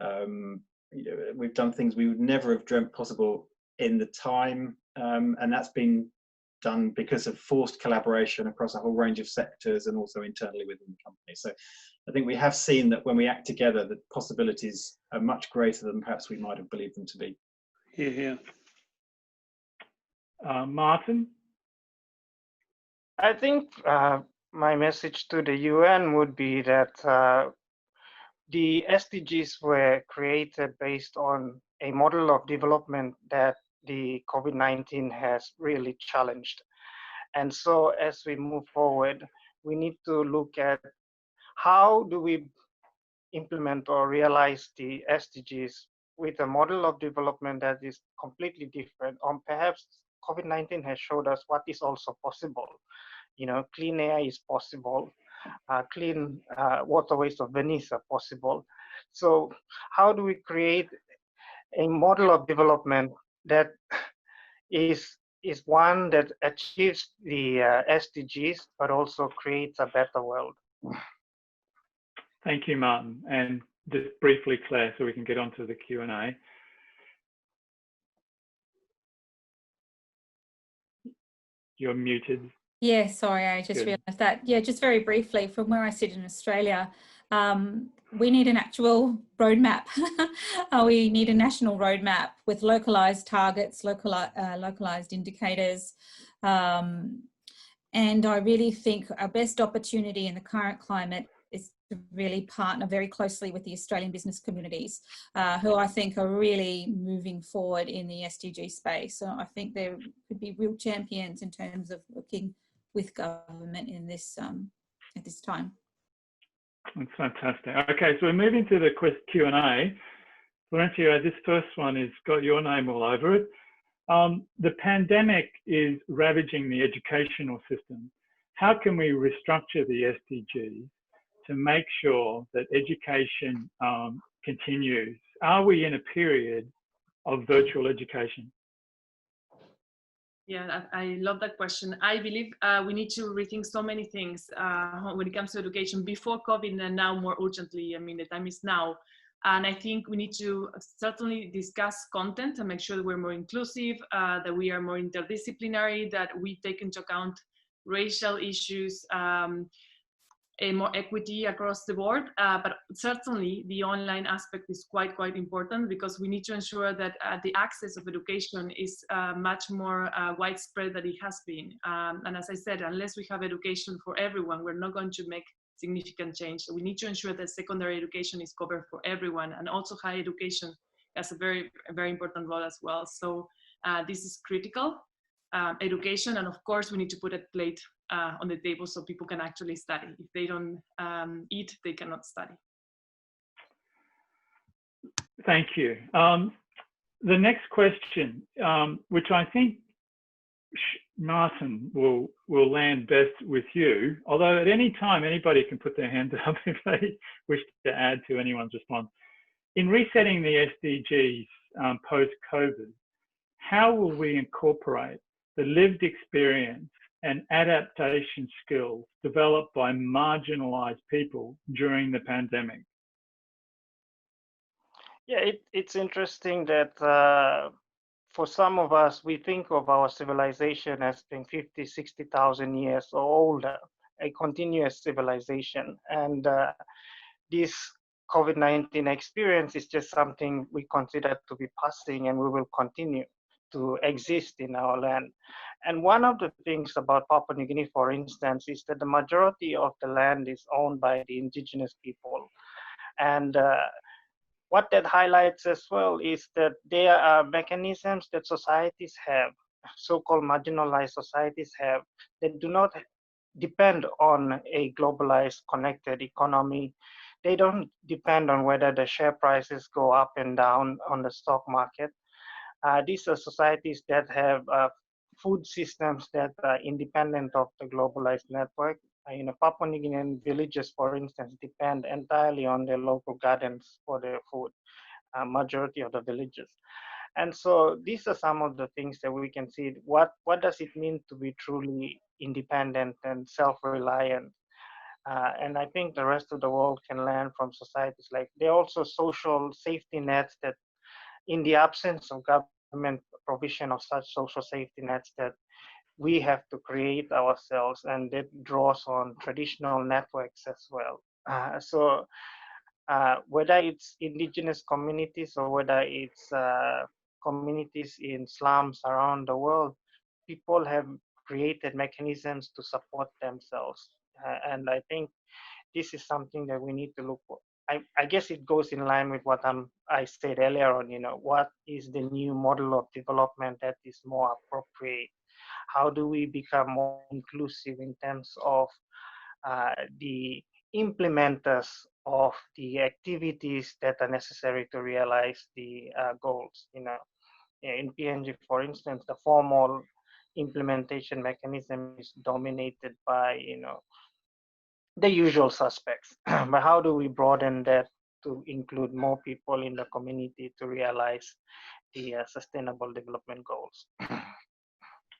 You know, we've done things we would never have dreamt possible in the time, and that's been done because of forced collaboration across a whole range of sectors and also internally within the company. So I think we have seen that when we act together, the possibilities are much greater than perhaps we might have believed them to be. Yeah. Martyn? I think my message to the UN would be that the SDGs were created based on a model of development that the COVID-19 has really challenged. And so as we move forward, we need to look at how do we implement or realize the SDGs with a model of development that is completely different, or perhaps COVID-19 has showed us what is also possible. You know, clean air is possible, clean waterways of Venice are possible. So how do we create a model of development that is one that achieves the SDGs, but also creates a better world? Thank you, Martyn. And just briefly, Claire, so we can get on to the Q&A. You're muted. Yeah, sorry, I just realised that. Yeah, just very briefly, from where I sit in Australia, we need an actual roadmap. We need a national roadmap with localised targets, localised indicators. And I really think our best opportunity in the current climate is to really partner very closely with the Australian business communities, who I think are really moving forward in the SDG space. So I think there could be real champions in terms of working with government in this at this time. That's fantastic. Okay, so we're moving to the Q&A. Florencia, this first one has got your name all over it. The pandemic is ravaging the educational system. How can we restructure the SDGs to make sure that education continues? Are we in a period of virtual education? Yeah, I love that question. I believe we need to rethink so many things when it comes to education before COVID and now more urgently. I mean, the time is now. And I think we need to certainly discuss content and make sure that we're more inclusive, that we are more interdisciplinary, that we take into account racial issues, more equity across the board. But certainly the online aspect is quite important, because we need to ensure that the access of education is much more widespread than it has been. And as I said, unless we have education for everyone, we're not going to make significant change. So we need to ensure that secondary education is covered for everyone, and also higher education has a very important role as well. So this is critical. Education, and of course we need to put a plate on the table so people can actually study. If they don't eat, they cannot study. Thank you. The next question, which I think Martyn will land best with you, although at any time anybody can put their hand up if they wish to add to anyone's response. In resetting the SDGs post-COVID, how will we incorporate the lived experience and adaptation skills developed by marginalized people during the pandemic? Yeah, it's interesting that for some of us, we think of our civilization as being 50, 60,000 years or older, a continuous civilization. And this COVID-19 experience is just something we consider to be passing, and we will continue to exist in our land. And one of the things about Papua New Guinea, for instance, is that the majority of the land is owned by the indigenous people. And what that highlights as well is that there are mechanisms that societies have, so-called marginalized societies have, that do not depend on a globalized, connected economy. they don't depend on whether the share prices go up and down on the stock market. These are societies that have food systems that are independent of the globalized network. Papua New Guinean villages, for instance, depend entirely on their local gardens for their food, majority of the villages. And so these are some of the things that we can see. What does it mean to be truly independent and self-reliant? And I think the rest of the world can learn from societies like, there are also social safety nets that, in the absence of government provision of such social safety nets, that we have to create ourselves, and that draws on traditional networks as well. So whether it's indigenous communities or whether it's communities in slums around the world, people have created mechanisms to support themselves. And I think this is something that we need to look for. I guess it goes in line with what I said earlier on, what is the new model of development that is more appropriate? How do we become more inclusive in terms of the implementers of the activities that are necessary to realize the goals? In PNG, for instance, the formal implementation mechanism is dominated by, the usual suspects. But how do we broaden that to include more people in the community to realize the sustainable development goals?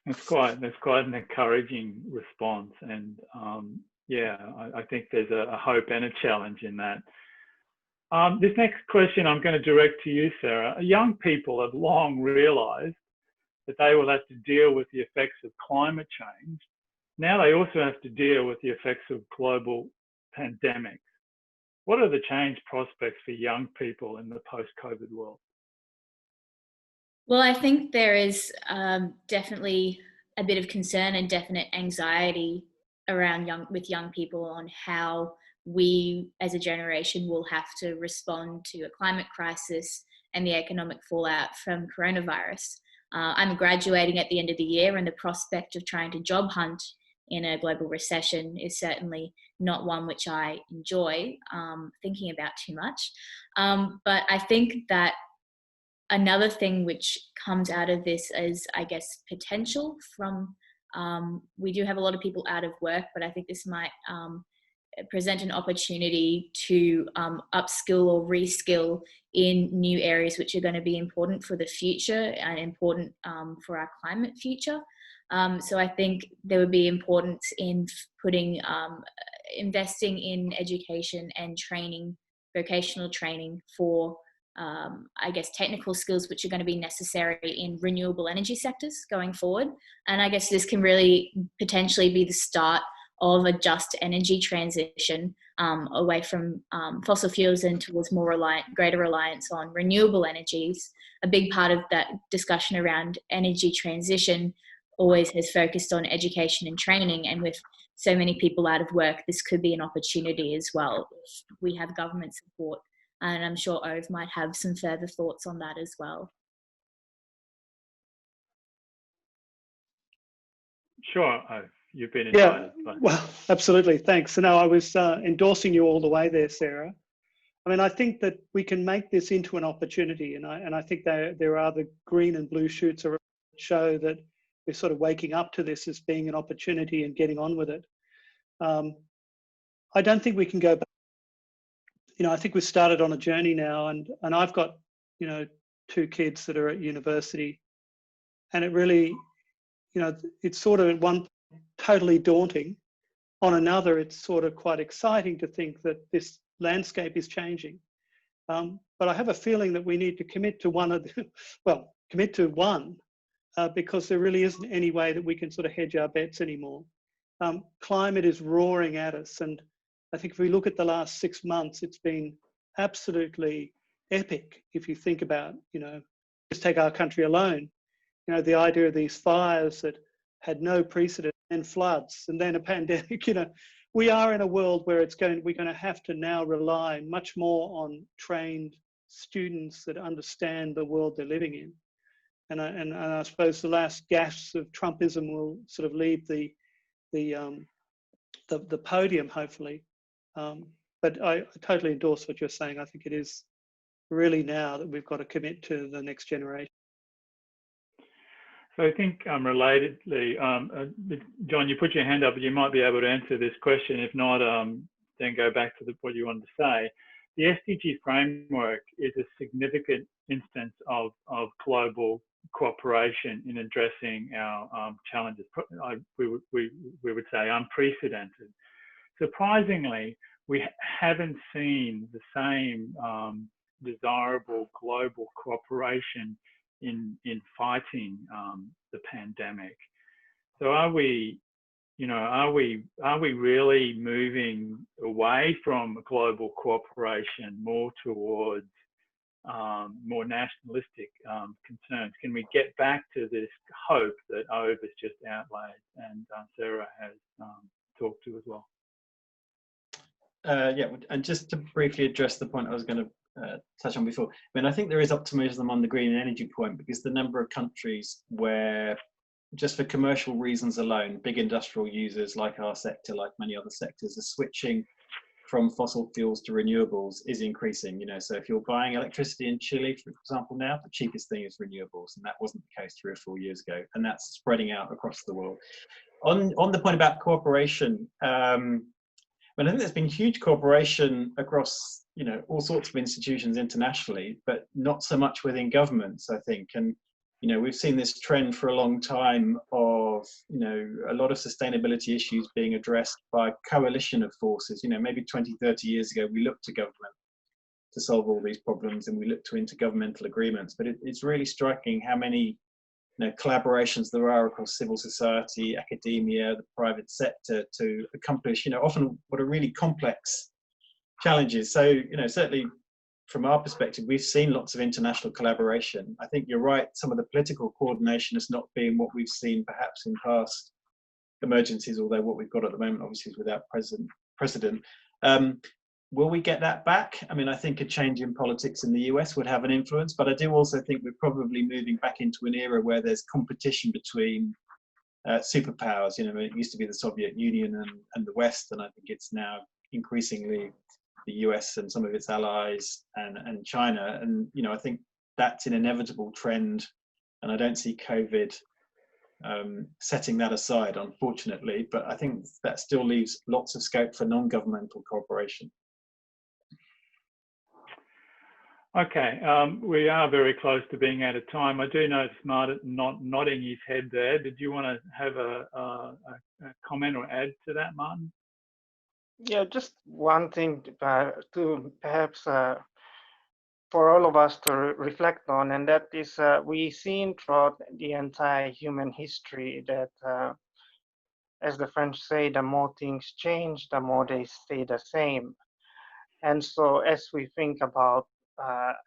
That's quite an encouraging response, and yeah, I think there's a hope and a challenge in that. This next question I'm going to direct to you, Sarah. Young people have long realised that they will have to deal with the effects of climate change. Now they also have to deal with the effects of global pandemics. What are the change prospects for young people in the post-COVID world? Well, I think there is definitely a bit of concern and definite anxiety around young people on how we as a generation will have to respond to a climate crisis and the economic fallout from coronavirus. I'm graduating at the end of the year, and the prospect of trying to job hunt in a global recession is certainly not one which I enjoy thinking about too much. But I think that another thing which comes out of this is, I guess, potential from, we do have a lot of people out of work, but I think this might present an opportunity to upskill or reskill in new areas which are going to be important for the future and important for our climate future. So I think there would be importance in investing in education and training, vocational training for, I guess, technical skills which are going to be necessary in renewable energy sectors going forward. And I guess this can really potentially be the start of a just energy transition away from fossil fuels and towards greater reliance on renewable energies. A big part of that discussion around energy transition always has focused on education and training, and with so many people out of work, this could be an opportunity as well if we have government support. And I'm sure Ove might have some further thoughts on that as well. Sure, Ove, you've been invited. Yeah, well, absolutely, thanks. So now I was endorsing you all the way there, Sarah. I mean, I think that we can make this into an opportunity, and I think there are the green and blue shoots that show that we're sort of waking up to this as being an opportunity and getting on with it. I don't think we can go back. I think we've started on a journey now, and I've got, 2 kids that are at university, and it really, it's sort of at one point totally daunting. On another, it's sort of quite exciting to think that this landscape is changing. But I have a feeling that we need to commit to one because there really isn't any way that we can sort of hedge our bets anymore. Climate is roaring at us, and I think if we look at the last 6 months, it's been absolutely epic. If you think about, just take our country alone, the idea of these fires that had no precedent, and floods, and then a pandemic, we are in a world where we're going to have to now rely much more on trained students that understand the world they're living in. And I suppose the last gasps of Trumpism will sort of leave the podium, hopefully. But I totally endorse what you're saying. I think it is really now that we've got to commit to the next generation. So I think relatedly, Jon, you put your hand up, but you might be able to answer this question. If not, then go back to what you wanted to say. The SDG framework is a significant instance of global cooperation in addressing our challenges. We would say unprecedented. Surprisingly, we haven't seen the same desirable global cooperation in fighting the pandemic. So are we really moving away from global cooperation more towards more nationalistic concerns? Can we get back to this hope that Ove has just outlined and Sarah has talked to as well? Yeah, and just to briefly address the point I was going to touch on before. I mean, I think there is optimism on the green energy point, because the number of countries where, just for commercial reasons alone, big industrial users like our sector, like many other sectors, are switching from fossil fuels to renewables is increasing. You know, so if you're buying electricity in Chile, for example, now the cheapest thing is renewables, and that wasn't the case 3 or 4 years ago, and that's spreading out across the world. On the point about cooperation, but I think there's been huge cooperation across, you know, all sorts of institutions internationally, but not so much within governments, I think. And, you know, we've seen this trend for a long time of, you know, a lot of sustainability issues being addressed by a coalition of forces. You know, maybe 20, 30 years ago, we looked to government to solve all these problems, and we looked to intergovernmental agreements. But it's really striking how many, you know, collaborations there are across civil society, academia, the private sector to accomplish, you know, often what are really complex challenges. So, you know, certainly from our perspective, we've seen lots of international collaboration. I think you're right, some of the political coordination has not been what we've seen perhaps in past emergencies, although what we've got at the moment obviously is without precedent. Will we get that back? I mean, I think a change in politics in the US would have an influence, but I do also think we're probably moving back into an era where there's competition between superpowers. You know, it used to be the Soviet Union and the West, and I think it's now increasingly the US and some of its allies and China. And, you know, I think that's an inevitable trend, and I don't see COVID setting that aside, unfortunately, but I think that still leaves lots of scope for non-governmental cooperation. Okay, we are very close to being out of time. I do notice Martyn nodding his head there. Did you want to have a comment or add to that, Martyn? Yeah, just one thing to perhaps for all of us to reflect on, and that is we've seen throughout the entire human history that, as the French say, the more things change, the more they stay the same. And so as we think about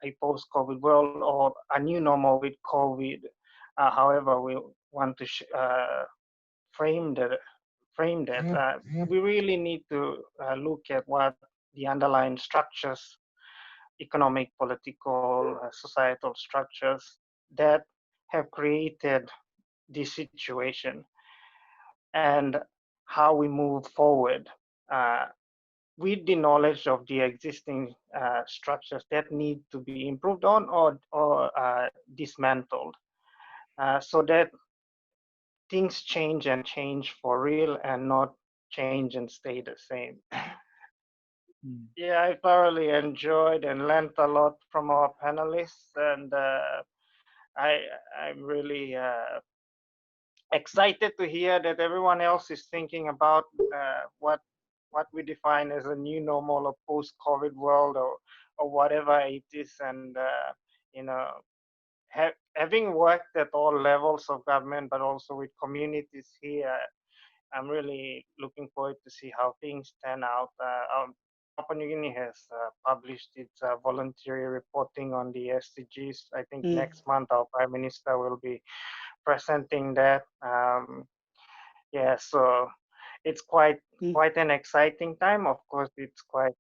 a post-COVID world or a new normal with COVID, however we want to frame that, we really need to look at what the underlying structures, economic, political, societal structures that have created this situation, and how we move forward with the knowledge of the existing structures that need to be improved on or dismantled, so that things change and change for real and not change and stay the same. Yeah, I thoroughly enjoyed and learned a lot from our panelists, and I'm really excited to hear that everyone else is thinking about what we define as a new normal or post-COVID world or whatever it is. And you know, having worked at all levels of government, but also with communities here, I'm really looking forward to see how things turn out. Papua New Guinea has published its voluntary reporting on the SDGs. I think next month our Prime Minister will be presenting that. Yeah, so it's quite an exciting time. Of course, it's quite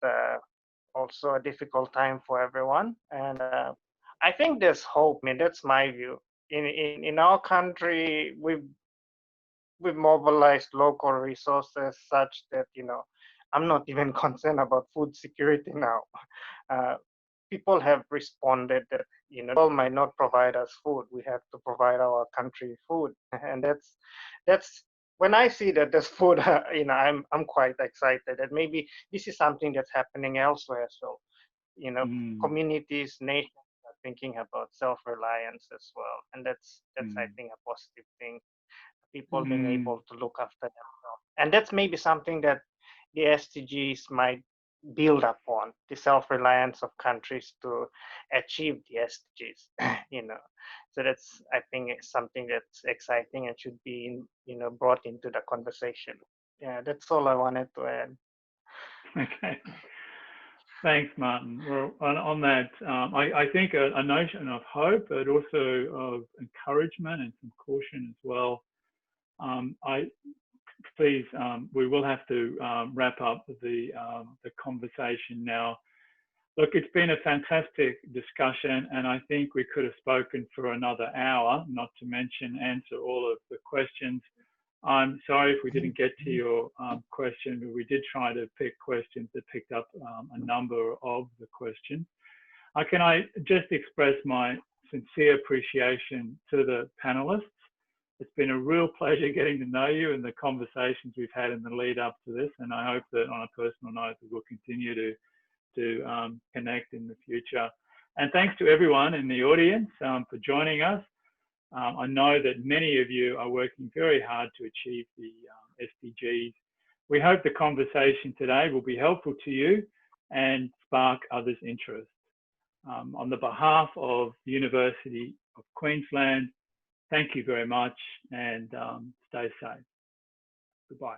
also a difficult time for everyone. And I think there's hope. I mean, that's my view. In our country, we've mobilized local resources such that, you know, I'm not even concerned about food security now. People have responded that, you know, the world might not provide us food. We have to provide our country food. And that's when I see that there's food, you know, I'm quite excited that maybe this is something that's happening elsewhere. So, you know, communities, nations are thinking about self-reliance as well. And that's I think, a positive thing. People being able to look after themselves. And that's maybe something that the SDGs might build upon, the self-reliance of countries to achieve the SDGs, you know. So that's, I think, it's something that's exciting and should be, you know, brought into the conversation. Yeah, that's all I wanted to add. Okay. Thanks, Martyn. Well, on that, I think a notion of hope, but also of encouragement and some caution as well. Please, we will have to wrap up the conversation now. Look, it's been a fantastic discussion, and I think we could have spoken for another hour, not to mention answer all of the questions. I'm sorry if we didn't get to your question, but we did try to pick questions that picked up a number of the questions. Can I just express my sincere appreciation to the panelists? It's been a real pleasure getting to know you and the conversations we've had in the lead up to this, and I hope that on a personal note that we'll continue to connect in the future. And thanks to everyone in the audience for joining us. I know that many of you are working very hard to achieve the SDGs. We hope the conversation today will be helpful to you and spark others' interest. On the behalf of the University of Queensland, thank you very much, and stay safe. Goodbye.